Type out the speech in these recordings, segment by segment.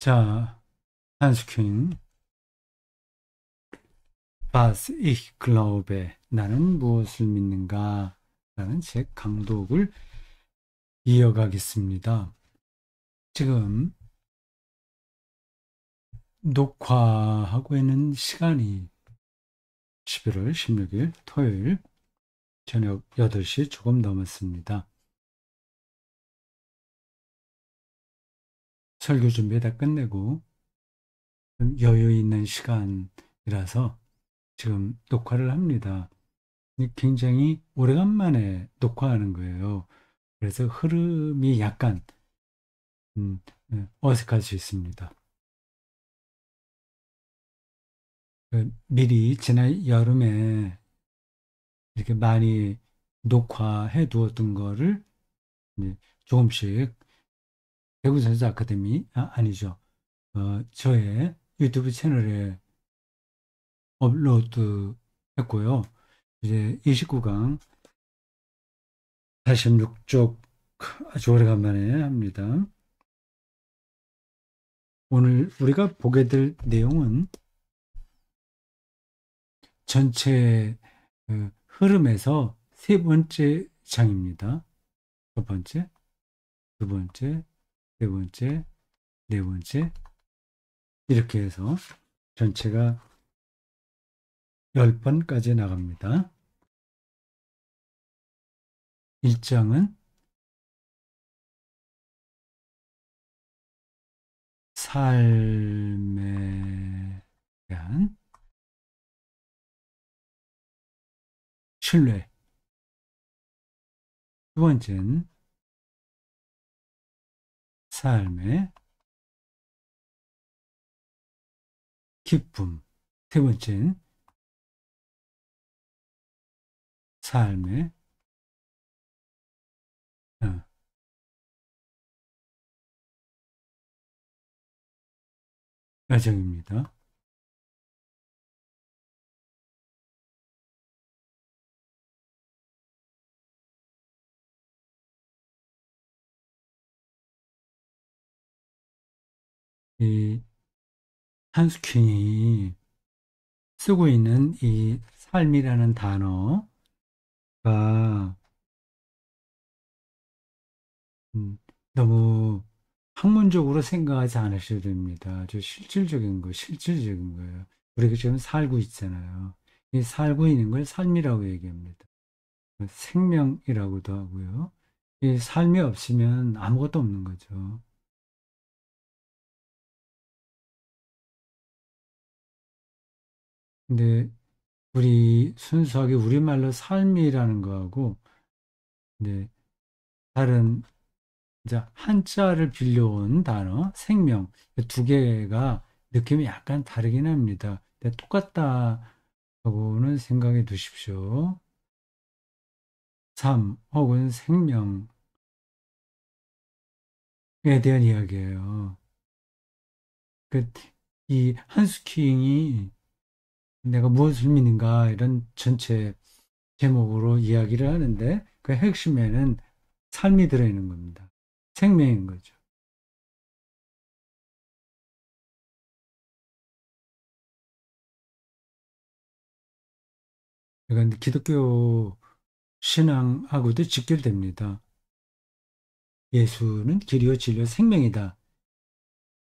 자, 한스킹, Was ich glaube, 나는 무엇을 믿는가? 라는 책 강독을 이어가겠습니다. 지금 녹화하고 있는 시간이 11월 16일 토요일 저녁 8시 조금 넘었습니다. 설교 준비 다 끝내고 좀 여유 있는 시간이라서 지금 녹화를 합니다. 굉장히 오래간만에 녹화하는 거예요. 그래서 흐름이 약간 어색할 수 있습니다. 미리 지난 여름에 이렇게 많이 녹화해 두었던 거를 이제 조금씩 배구선수 아카데미, 아니죠. 저의 유튜브 채널에 업로드 했고요. 이제 29강 86쪽 아주 오래간만에 합니다. 오늘 우리가 보게 될 내용은 전체 흐름에서 세 번째 장입니다. 첫 번째, 두 번째, 세 번째, 네 번째, 이렇게 해서 전체가 10번까지 나갑니다. 1장은 삶에 대한 신뢰. 두 번째는 삶의 기쁨. 세 번째는 삶의 어, 야정입니다. 이 한스퀸이 쓰고 있는 이 삶이라는 단어가 음, 너무 학문적으로 생각하지 않으셔도 됩니다. 아주 실질적인 거예요. 우리가 지금 살고 있잖아요. 이 살고 있는 걸 삶이라고 얘기합니다. 생명이라고도 하고요. 이 삶이 없으면 아무것도 없는 거죠. 근데 우리 순수하게 우리말로 삶이라는 거하고 이제 다른 이제 한자를 빌려온 단어 생명 두 개가 느낌이 약간 다르긴 합니다. 근데 똑같다고는 생각해 두십시오. 삶 혹은 생명에 대한 이야기예요. 그, 이 한스킹이 내가 무엇을 믿는가 이런 전체 제목으로 이야기를 하는데 그 핵심에는 삶이 들어있는 겁니다. 생명인 거죠. 그러니까 기독교 신앙하고도 직결됩니다. 예수는 길이요 진리요 생명이다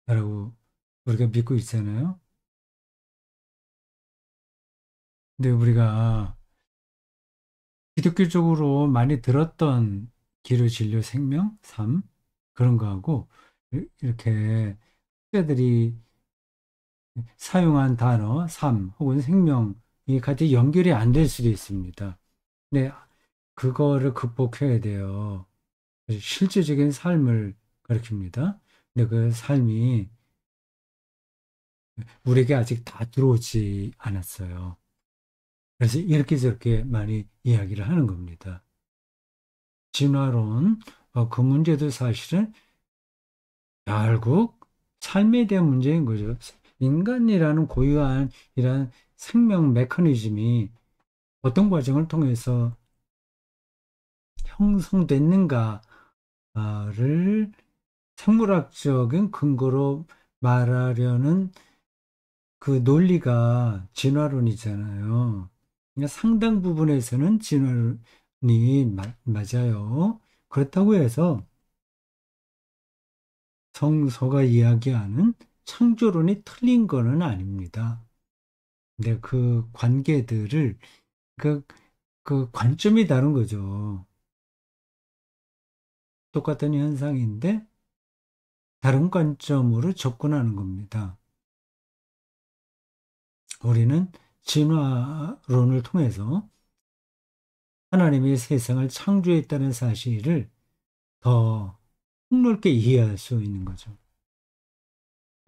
라고 우리가 믿고 있잖아요. 근데 우리가 기독교적으로 많이 들었던 길이요 진리요 생명, 삶 그런 거하고 이렇게 학자들이 사용한 단어, 삶 혹은 생명이 같이 연결이 안 될 수도 있습니다. 근데 그거를 극복해야 돼요. 실제적인 삶을 가리킵니다. 근데 그 삶이 우리에게 아직 다 들어오지 않았어요. 그래서 이렇게 저렇게 많이 이야기를 하는 겁니다. 진화론, 그 문제도 사실은 결국 삶에 대한 문제인 거죠. 인간이라는 고유한 이런 생명 메커니즘이 어떤 과정을 통해서 형성됐는가를 생물학적인 근거로 말하려는 그 논리가 진화론이잖아요. 그러니까 상당 부분에서는 진화론이 맞아요. 그렇다고 해서 성서가 이야기하는 창조론이 틀린 거는 아닙니다. 근데 그 관계들을 그, 그 관점이 다른 거죠. 똑같은 현상인데 다른 관점으로 접근하는 겁니다. 우리는 진화론을 통해서 하나님이 세상을 창조했다는 사실을 더 폭넓게 이해할 수 있는 거죠.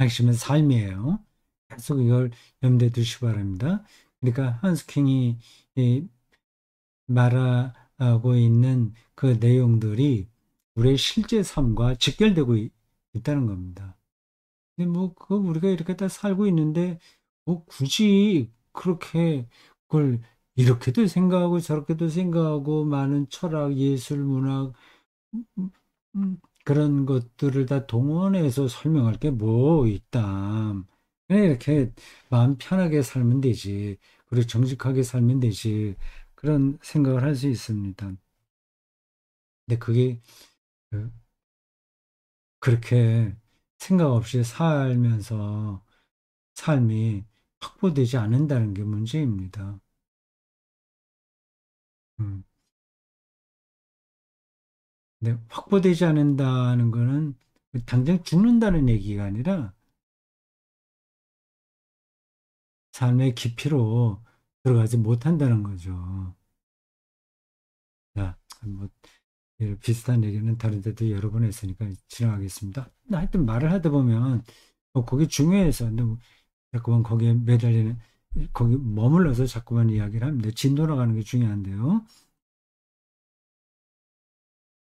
핵심은 삶이에요. 계속 이걸 염두에 두시기 바랍니다. 그러니까 한스킹이 말하고 있는 그 내용들이 우리의 실제 삶과 직결되고 있다는 겁니다. 근데 뭐, 그 우리가 이렇게 다 살고 있는데, 뭐 굳이 그렇게 그걸 이렇게도 생각하고 저렇게도 생각하고 많은 철학, 예술, 문학, 음, 그런 것들을 다 동원해서 설명할 게 뭐 있다. 그냥 이렇게 마음 편하게 살면 되지. 그리고 정직하게 살면 되지. 그런 생각을 할 수 있습니다. 근데 그게 그- 그렇게 생각 없이 살면서 삶이 확보되지 않는다는 게 문제입니다. 음. 근데 확보되지 않는다는 거는 당장 죽는다는 얘기가 아니라 삶의 깊이로 들어가지 못한다는 거죠. 자, 뭐, 비슷한 얘기는 다른 데도 여러 번 했으니까 지나가겠습니다. 근데 하여튼 말을 하다 보면, 그게 중요해서, 근데 뭐 자꾸만 거기에 매달리는, 거기 머물러서 자꾸만 이야기를 합니다. 진도 나가는 게 중요한데요.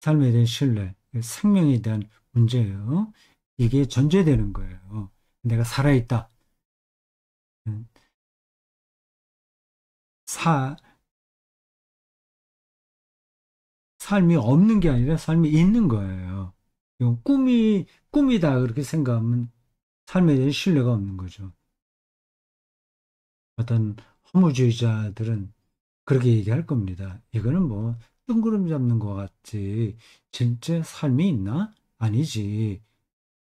삶에 대한 신뢰, 생명에 대한 문제예요. 이게 전제되는 거예요. 내가 살아있다. 음, 사, 삶이 없는 게 아니라 삶이 있는 거예요. 이건 꿈이다. 그렇게 생각하면 삶에 대한 신뢰가 없는 거죠. 어떤 허무주의자들은 그렇게 얘기할 겁니다. 이거는 뭐 뜬구름 잡는 것 같지. 진짜 삶이 있나? 아니지.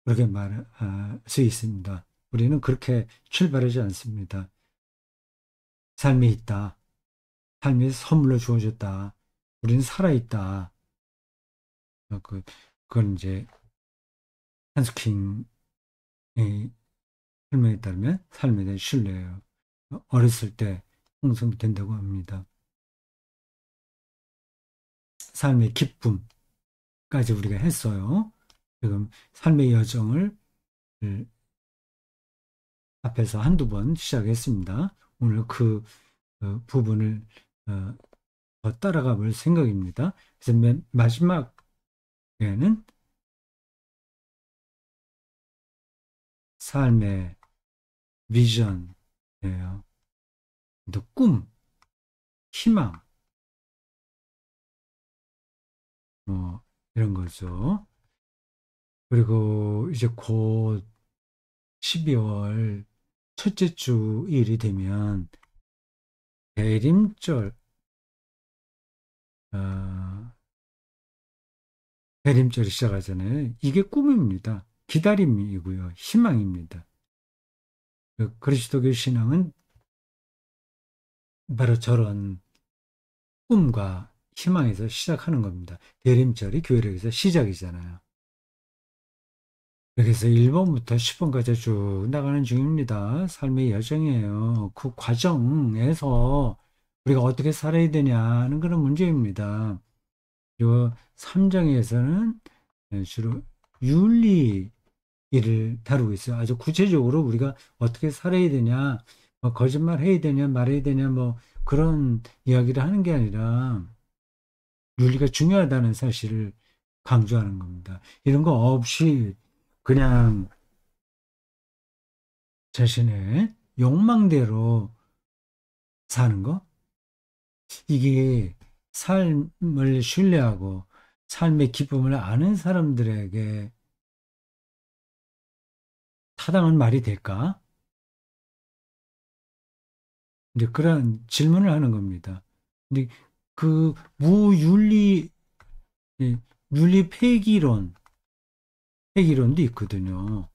그렇게 말할 수 있습니다. 우리는 그렇게 출발하지 않습니다. 삶이 있다. 삶이 선물로 주어졌다. 우리는 살아있다. 그, 그건 이제 한스킹의 설명에 따르면 삶에 대한 신뢰예요. 어렸을 때 형성된다고 합니다. 삶의 기쁨까지 우리가 했어요. 지금 삶의 여정을 앞에서 한두 번 시작했습니다. 오늘 그 부분을 어, 더 따라가 볼 생각입니다. 그래서 맨 마지막에는 삶의 비전이에요. 또 꿈, 희망, 뭐 이런 거죠. 그리고 이제 곧 12월 첫째 주 일이 되면 대림절, 어, 대림절이 시작하잖아요. 이게 꿈입니다. 기다림이고요. 희망입니다. 그 그리스도교 신앙은 바로 저런 꿈과 희망에서 시작하는 겁니다. 대림절이 교회에서 시작이잖아요. 여기서 1번부터 10번까지 쭉 나가는 중입니다. 삶의 여정이에요. 그 과정에서 우리가 어떻게 살아야 되냐는 그런 문제입니다. 요 3장에서는 주로 윤리를 다루고 있어요. 아주 구체적으로 우리가 어떻게 살아야 되냐, 뭐 거짓말 해야 되냐, 말해야 되냐, 뭐 그런 이야기를 하는 게 아니라 윤리가 중요하다는 사실을 강조하는 겁니다. 이런 거 없이 그냥 자신의 욕망대로 사는 거? 이게 삶을 신뢰하고 삶의 기쁨을 아는 사람들에게 타당한 말이 될까? 이제 그런 질문을 하는 겁니다. 근데 그 무윤리, 예, 윤리 폐기론도 있거든요.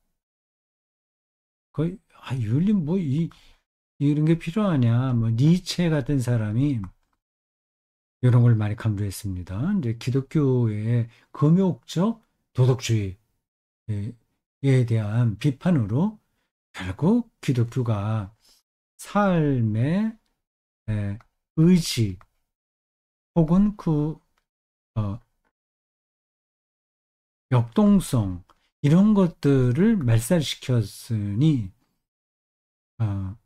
거의, 윤리 뭐, 이런 게 필요하냐. 뭐, 니체 같은 사람이 이런 걸 많이 강조했습니다. 이제 기독교의 금욕적 도덕주의에 대한 비판으로 결국 기독교가 삶의 의지 혹은 그 어, 역동성 이런 것들을 말살시켰으니 어,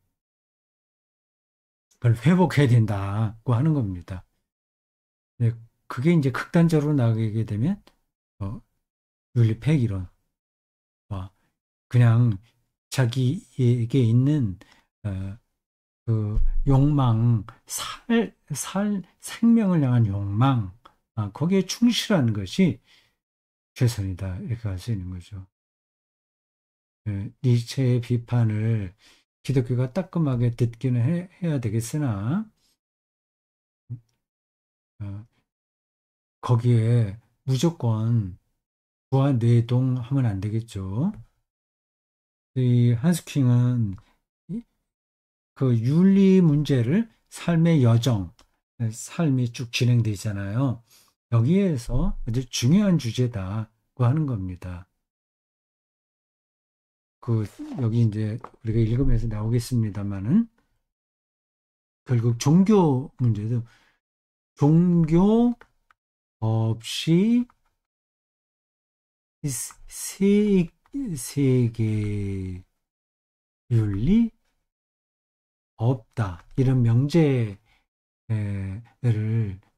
그걸 회복해야 된다고 하는 겁니다. 네, 그게 이제 극단적으로 나가게 되면 어, 윤리폐기론, 그냥 자기에게 있는 어, 그 욕망, 생명을 향한 욕망, 거기에 충실하는 것이 최선이다. 이렇게 할 수 있는 거죠. 니체의 비판을 기독교가 따끔하게 듣기는 해야 되겠으나, 어, 거기에 무조건 부하내동하면 안 되겠죠. 이 한스킹은 그 윤리 문제를 삶의 여정, 삶이 쭉 진행돼 있잖아요. 여기에서 아주 중요한 주제다고 하는 겁니다. 그 여기 이제 우리가 읽으면서 나오겠습니다만은 결국 종교 문제도 종교 없이 세, 세계 윤리 없다. 이런 명제를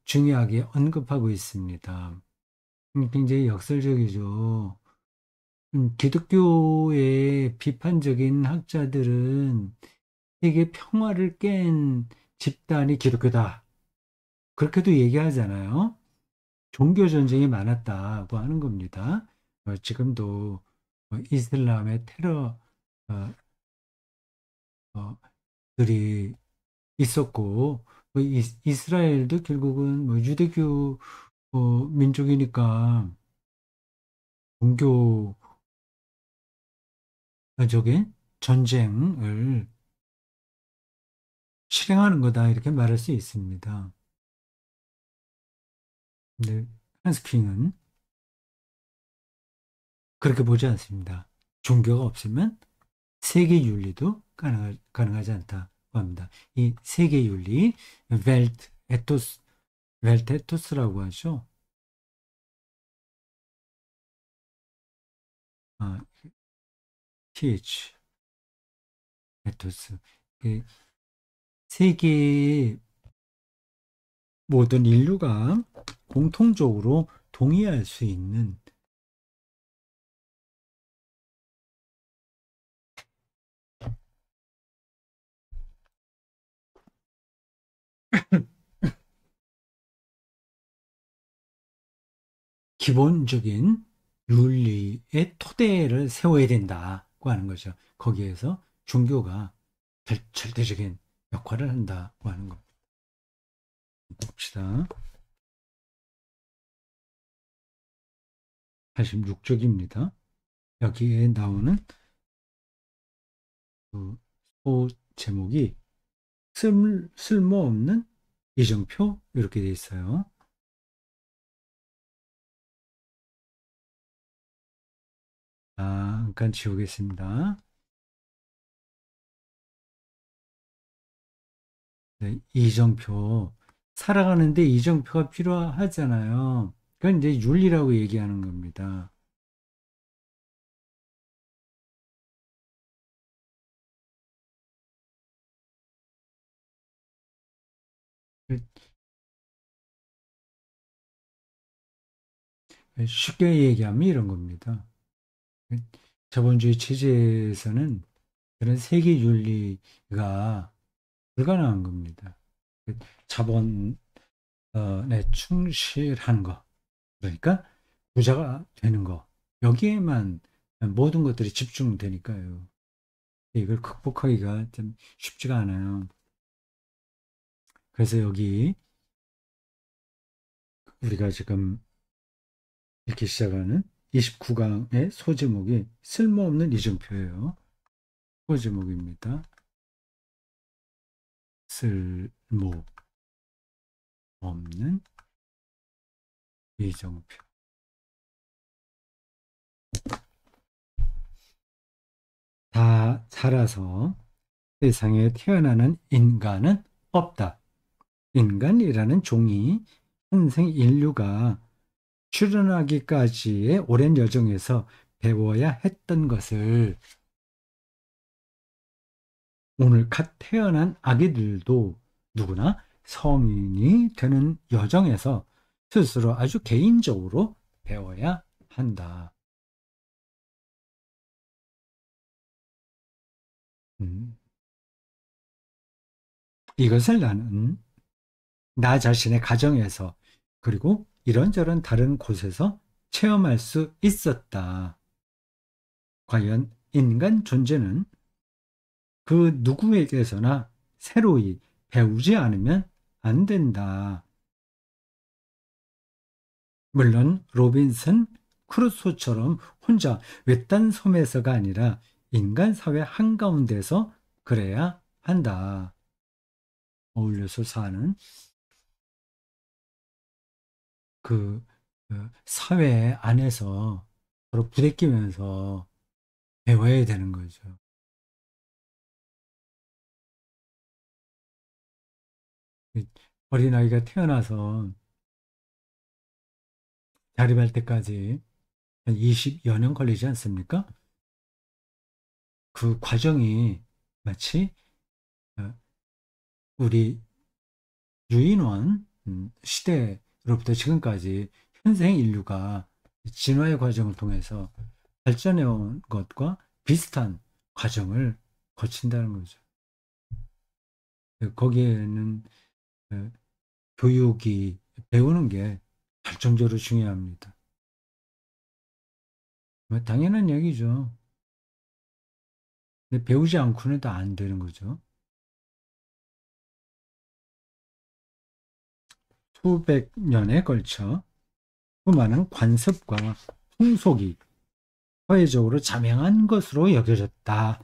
중요하게 언급하고 있습니다. 굉장히 역설적이죠. 기독교의 비판적인 학자들은 세계 평화를 깬 집단이 기독교다. 그렇게도 얘기하잖아요. 종교 전쟁이 많았다고 하는 겁니다. 지금도 이슬람의 테러 어, 어, 들이 있었고 이스라엘도 결국은 뭐 유대교 민족이니까 종교적인 전쟁을 실행하는 거다 이렇게 말할 수 있습니다. 근데 한스킹은 그렇게 보지 않습니다. 종교가 없으면 세계 윤리도 가능하지 않다고 합니다. 이 세계 윤리, 웰트 에토스라고 하죠. 아, TH, 에토스. 그 세계의 모든 인류가 공통적으로 동의할 수 있는 기본적인 윤리의 토대를 세워야 된다고 하는 거죠. 거기에서 종교가 절대적인 역할을 한다고 하는 겁니다. 봅시다. 86쪽입니다. 여기에 나오는 그 제목이 쓸모없는 이정표 이렇게 돼 있어요. 잠깐 지우겠습니다. 네, 이정표. 살아가는데 이정표가 필요하잖아요. 그건 이제 윤리라고 얘기하는 겁니다. 쉽게 얘기하면 이런 겁니다. 자본주의 체제에서는 그런 세계 윤리가 불가능한 겁니다. 자본에 충실한 거, 그러니까 부자가 되는 거, 여기에만 모든 것들이 집중되니까요. 이걸 극복하기가 좀 쉽지가 않아요. 그래서 여기 우리가 지금 읽기 시작하는 29강의 소제목이 쓸모없는 이정표예요. 소제목입니다. 쓸모없는 이정표. 다 자라서 세상에 태어나는 인간은 없다. 인간이라는 종이 현생 인류가 출현하기까지의 오랜 여정에서 배워야 했던 것을 오늘 갓 태어난 아기들도 누구나 성인이 되는 여정에서 스스로 아주 개인적으로 배워야 한다. 음. 이것을 나는 나 자신의 가정에서 그리고 이런저런 다른 곳에서 체험할 수 있었다. 과연 인간 존재는 그 누구에게서나 새로이 배우지 않으면 안 된다. 물론 로빈슨 크루소처럼 혼자 외딴 섬에서가 아니라 인간 사회 한가운데서 그래야 한다. 어울려서 사는 그 사회 안에서 서로 부대끼면서 배워야 되는 거죠. 어린아이가 태어나서 자립할 때까지 한 20여 년 걸리지 않습니까? 그 과정이 마치 어, 우리 유인원 시대로부터 지금까지 현생 인류가 진화의 과정을 통해서 발전해 온 것과 비슷한 과정을 거친다는 거죠. 거기에는 어, 교육이 배우는 게 결정적으로 중요합니다. 뭐 당연한 얘기죠. 근데 배우지 않고는 또 안 되는 거죠. 수백 년에 걸쳐 수많은 관습과 풍속이 사회적으로 자명한 것으로 여겨졌다.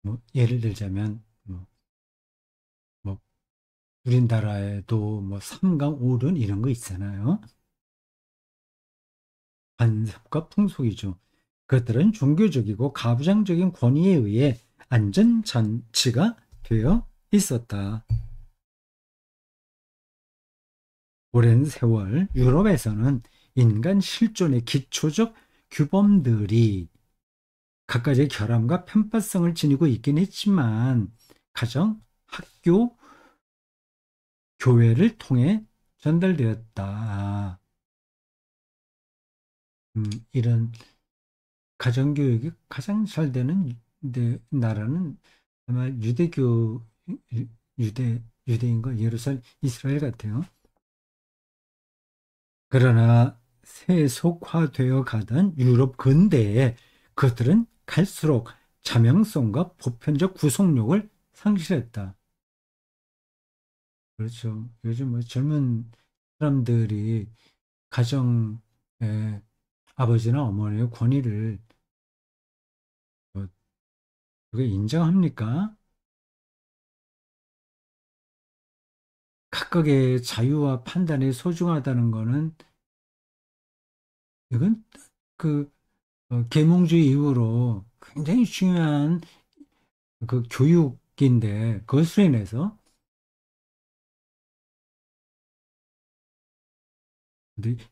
뭐 예를 들자면 뭐 우리나라에도 뭐 삼강 오륜 이런 거 있잖아요. 관습과 풍속이죠. 그것들은 종교적이고 가부장적인 권위에 의해 안전장치가 되어 있었다. 오랜 세월 유럽에서는 인간 실존의 기초적 규범들이 각가지의 결함과 편파성을 지니고 있긴 했지만 가정, 학교, 교회를 통해 전달되었다. 이런 가정교육이 가장 잘 되는 나라는 아마 유대인과 예루살렘, 이스라엘 같아요. 그러나 세속화되어 가던 유럽 근대에 그들은 갈수록 자명성과 보편적 구속력을 상실했다. 그렇죠. 요즘 뭐 젊은 사람들이 가정에 아버지나 어머니의 권위를 뭐 그게 인정합니까? 각각의 자유와 판단이 소중하다는 거는 이건 그 계몽주의 이후로 굉장히 중요한 그 교육인데 그걸 수행해서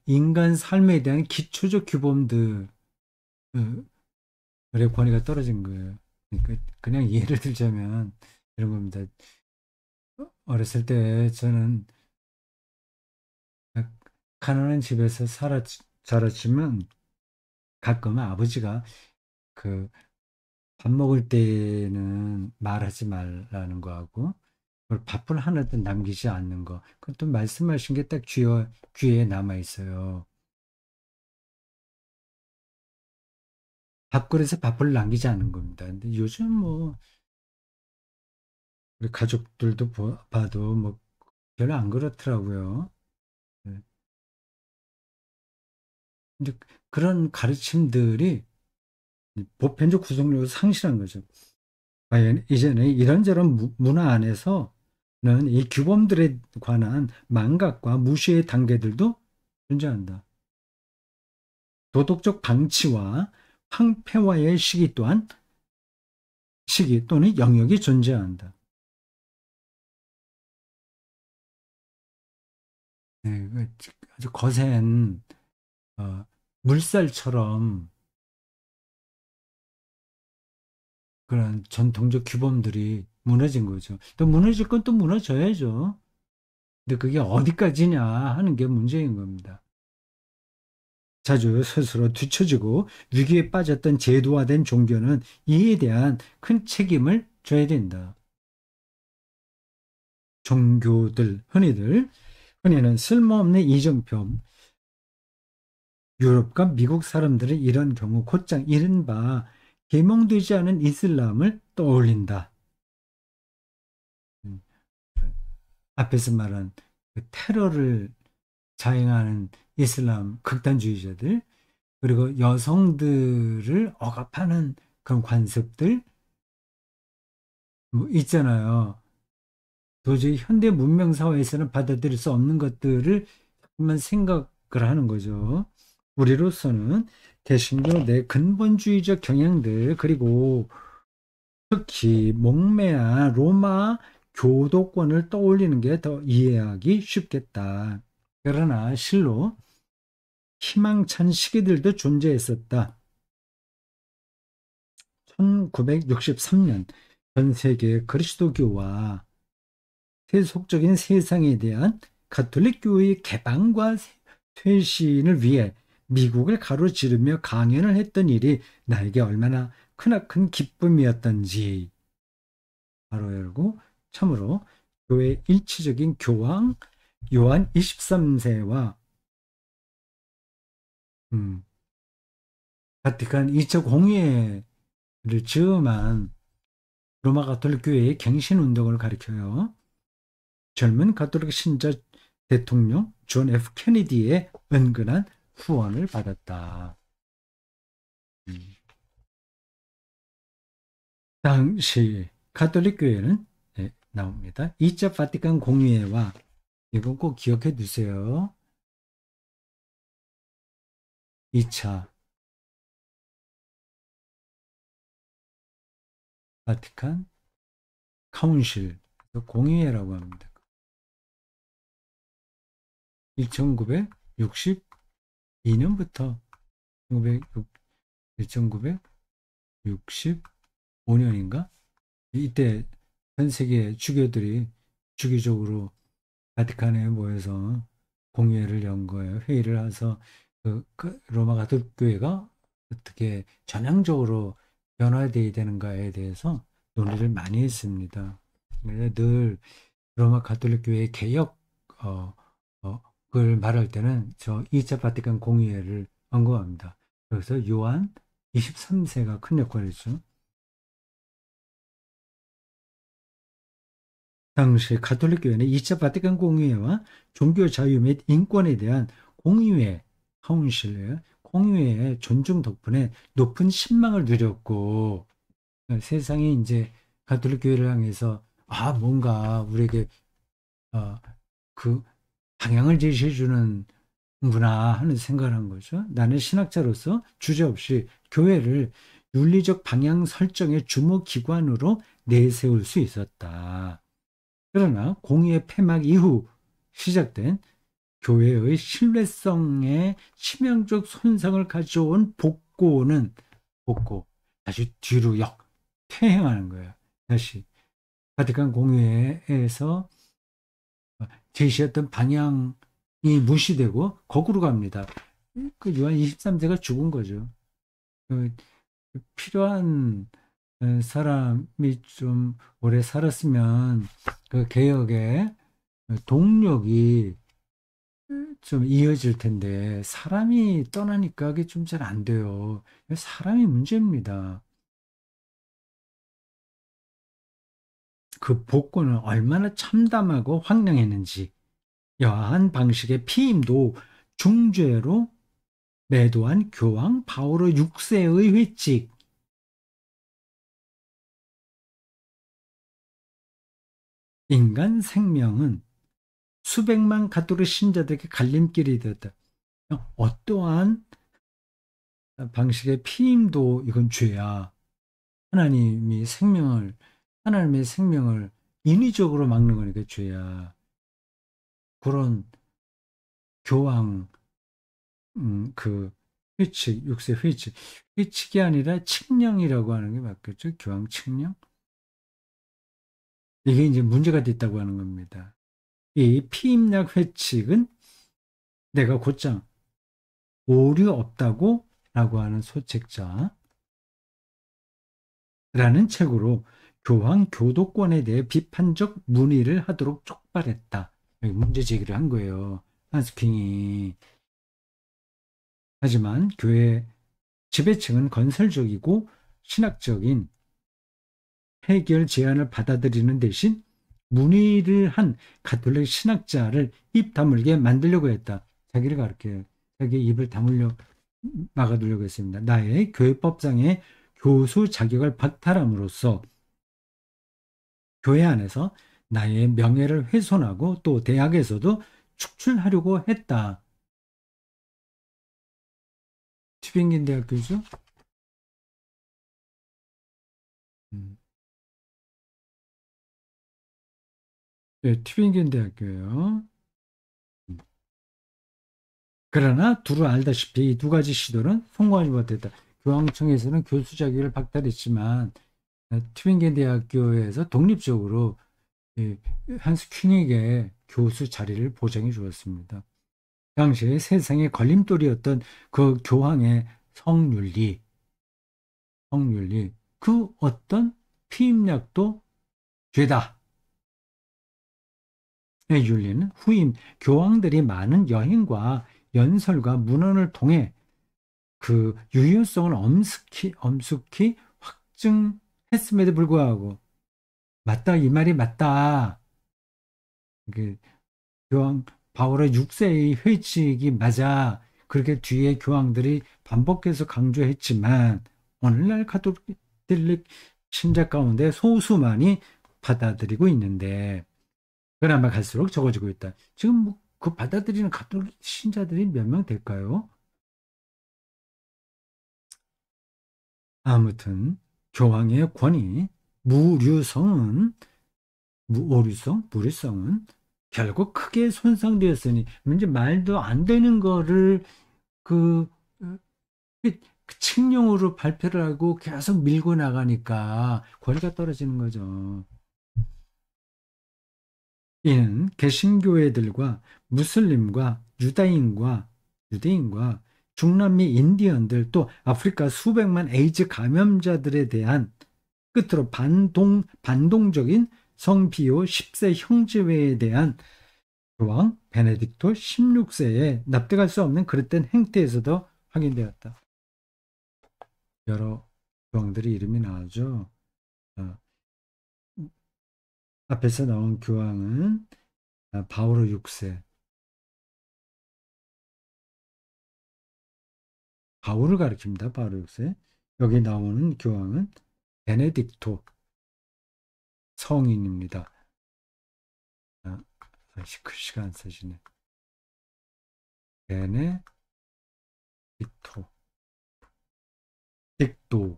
인간 삶에 대한 기초적 규범들의 권위가 떨어진 거예요. 그러니까 그냥 예를 들자면 이런 겁니다. 어렸을 때 저는 가난한 집에서 자랐지만 가끔 아버지가 그 밥 먹을 때는 말하지 말라는 거하고 그걸 밥을 하나도 남기지 않는 거. 그것도 말씀하신 게 딱 귀에 남아 있어요. 밥그릇에 밥을 남기지 않은 겁니다. 근데 요즘 뭐 우리 가족들도 봐도 뭐 별로 안 그렇더라고요. 네. 근데 그런 가르침들이 보편적 구속력을 상실한 거죠. 이제는 이런저런 문화 안에서는 이 규범들에 관한 망각과 무시의 단계들도 존재한다. 도덕적 방치와 황폐화의 시기 또는 영역이 존재한다. 네, 아주 거센 어, 물살처럼 그런 전통적 규범들이 무너진 거죠. 또 무너질 건 또 무너져야죠. 근데 그게 어디까지냐 하는 게 문제인 겁니다. 자주 스스로 뒤처지고 위기에 빠졌던 제도화된 종교는 이에 대한 큰 책임을 져야 된다. 흔히는 쓸모없는 이정표, 유럽과 미국 사람들은 이런 경우 곧장 이른바 계몽되지 않은 이슬람을 떠올린다. 음, 앞에서 말한 그 테러를 자행하는 이슬람 극단주의자들, 그리고 여성들을 억압하는 그런 관습들 뭐 있잖아요. 도저히 현대 문명 사회에서는 받아들일 수 없는 것들을 자꾸만 생각을 하는 거죠. 우리로서는 개신교 내 근본주의적 경향들 그리고 특히 목매한 로마 교도권을 떠올리는 게 더 이해하기 쉽겠다. 그러나 실로 희망찬 시기들도 존재했었다. 1963년 전 세계 그리스도교와 세속적인 세상에 대한 가톨릭 교회의 개방과 쇄신을 위해 미국을 가로지르며 강연을 했던 일이 나에게 얼마나 크나큰 기쁨이었던지 바로 열고 참으로 교회 일치적인 교황 요한 23세와 바티칸 2차 공회를 즈음한 로마 가톨릭 교회의 갱신 운동을 가리켜요. 젊은 가톨릭 신자 대통령 존 F 케네디의 은근한 후원을 받았다. 당시 가톨릭 교회는 나옵니다. 2차 바티칸 공의회와 이건 꼭 기억해 두세요. 2차 바티칸 카운실 공의회라고 합니다. 1962년부터 1965년인가? 이때 전 세계 주교들이 주기적으로 바티칸에 모여서 공회를 연 거예요. 회의를 해서 그 로마 가톨릭 교회가 어떻게 전향적으로 변화되어야 되는가에 대해서 논의를 많이 했습니다. 늘 로마 가톨릭 교회 개혁 을 말할 때는 저 2차 바티칸 공의회를 언급합니다. 그래서 요한 23세가 큰 역할을 했죠. 당시 가톨릭 교회는 2차 바티칸 공의회와 종교 자유 및 인권에 대한 공의회, 카운실의 공의회의 존중 덕분에 높은 신망을 누렸고 세상이 이제 가톨릭 교회를 향해서 뭔가 우리에게 그 방향을 제시해 주는구나 하는 생각을 한 거죠. 나는 신학자로서 주저없이 교회를 윤리적 방향 설정의 주목기관으로 내세울 수 있었다. 그러나 공의의 폐막 이후 시작된 교회의 신뢰성에 치명적 손상을 가져온 복고 다시 뒤로 퇴행하는 거예요. 다시 바티칸 공의회에서 제시했던 방향이 무시되고 거꾸로 갑니다. 그 요한 23세가 죽은 거죠. 그 필요한 사람이 좀 오래 살았으면 그 개혁의 동력이 좀 이어질 텐데 사람이 떠나니까 그게 좀 잘 안 돼요. 사람이 문제입니다. 그 복권을 얼마나 참담하고 황량했는지 여하한 방식의 피임도 중죄로 매도한 교황 바오로 6세의 회칙. 인간 생명은 수백만 가톨릭 신자들에게 갈림길이 되었다. 어떠한 방식의 피임도 이건 죄야. 하나님이 생명을, 하나님의 생명을 인위적으로 막는 거니까 죄야. 그런 교황, 그 회칙, 6세 회칙. 회칙이 아니라 칙령이라고 하는 게 맞겠죠? 교황 칙령? 이게 이제 문제가 됐다고 하는 겁니다. 이 피임약 회칙은 내가 곧장 오류 없다고 라고 하는 소책자라는 책으로 교황 교도권에 대해 비판적 문의를 하도록 촉발했다. 문제 제기를 한 거예요. 한스킹이. 하지만 교회 지배층은 건설적이고 신학적인 해결 제안을 받아들이는 대신 문의를 한 가톨릭 신학자를 입 다물게 만들려고 했다. 자기를 가르쳐요. 자기 입을 다물려 막아두려고 했습니다. 나의 교회법상의 교수 자격을 박탈함으로써 교회 안에서 나의 명예를 훼손하고 또 대학에서도 축출하려고 했다. 튜빙긴 대학교죠? 네, 튜빙긴 대학교예요. 그러나 두루 알다시피 이 두 가지 시도는 성공하지 못했다. 교황청에서는 교수 자격을 박탈했지만 튜빙겐 대학교에서 독립적으로 한스 퀸에게 교수 자리를 보장해 주었습니다. 당시에 세상의 걸림돌이었던 그 교황의 성윤리, 그 어떤 피임약도 죄다. 의 윤리는 후임 교황들이 많은 여행과 연설과 문헌을 통해 그 유효성을 엄숙히 확증했음에도 불구하고 맞다 이 말이 맞다. 그 교황 바울의 6세의 회칙이 맞아. 그렇게 뒤에 교황들이 반복해서 강조했지만 오늘날 가톨릭 신자 가운데 소수만이 받아들이고 있는데 그나마 갈수록 적어지고 있다. 지금 뭐그 받아들이는 가톨릭 신자들이 몇 명 될까요? 아무튼 교황의 권위, 무류성은 결국 크게 손상되었으니 이제 말도 안 되는 거를 그, 그 칙령으로 발표를 하고 계속 밀고 나가니까 권위가 떨어지는 거죠. 이는 개신교회들과 무슬림과 유대인과 중남미 인디언들 또 아프리카 수백만 에이즈 감염자들에 대한 끝으로 반동적인 성비오 10세 형제회에 대한 교황 베네딕토 16세에 납득할 수 없는 그릇된 행태에서도 확인되었다. 여러 교황들이 이름이 나오죠. 어, 앞에서 나온 교황은 바오로 6세, 바울을 가리킵니다. 바오로 6세. 여기 나오는 교황은 베네딕토 성인입니다. 글씨가 안 써지네. 베네딕토, 딕도,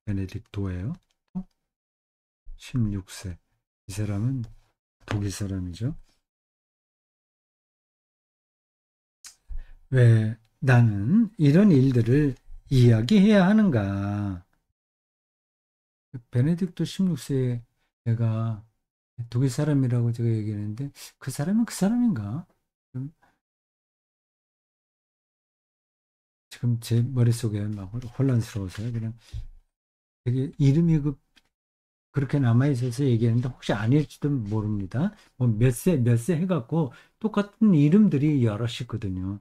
베네딕토예요. 16세. 이 사람은 독일 사람이죠. 왜 나는 이런 일들을 이야기해야 하는가? 베네딕토 16세에 내가 독일 사람이라고 제가 얘기했는데 그 사람은 그 사람인가? 지금 제 머릿속에 막 혼란스러워서요. 그냥 되게 이름이 그렇게 남아있어서 얘기했는데 혹시 아닐지도 모릅니다. 뭐 몇 세 해갖고 똑같은 이름들이 여럿이 있거든요.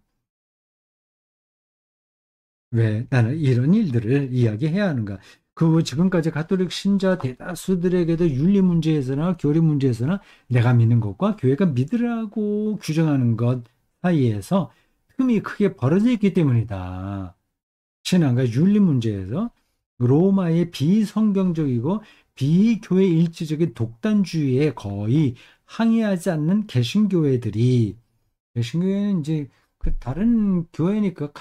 왜 나는 이런 일들을 이야기해야 하는가? 그 지금까지 가톨릭 신자 대다수들에게도 윤리 문제에서나 교리 문제에서나 내가 믿는 것과 교회가 믿으라고 규정하는 것 사이에서 틈이 크게 벌어져 있기 때문이다. 신앙과 윤리 문제에서 로마의 비성경적이고 비교회 일치적인 독단주의에 거의 항의하지 않는 개신교회들이 개신교회는 이제 그 다른 교회니까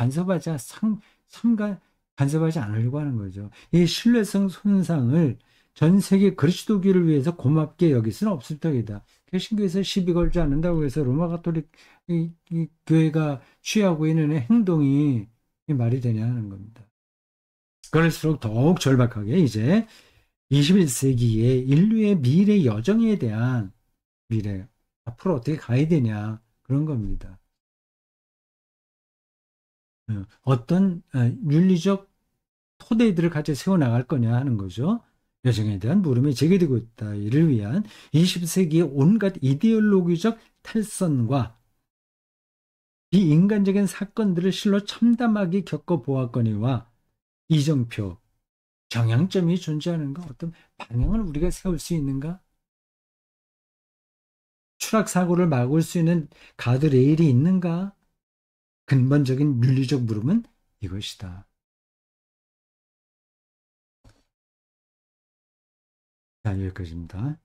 삼가 간섭하지 않으려고 하는 거죠. 이 신뢰성 손상을 전 세계 그리스도교를 위해서 고맙게 여길 수는 없을 터이다. 개신교에서 시비 걸지 않는다고 해서 로마 가톨릭 이 교회가 취하고 있는 행동이 말이 되냐 하는 겁니다. 그럴수록 더욱 절박하게 이제 21세기의 인류의 미래 여정에 대한 미래, 앞으로 어떻게 가야 되냐 그런 겁니다. 어떤 윤리적 토대들을 같이 세워나갈 거냐 하는 거죠. 여정에 대한 물음이 제기되고 있다. 이를 위한 20세기의 온갖 이데올로기적 탈선과 비인간적인 사건들을 실로 참담하게 겪어보았거니와 이정표, 경향점이 존재하는가? 어떤 방향을 우리가 세울 수 있는가? 추락사고를 막을 수 있는 가드레일이 있는가? 근본적인 윤리적 물음은 이것이다. 자, 여기까지입니다.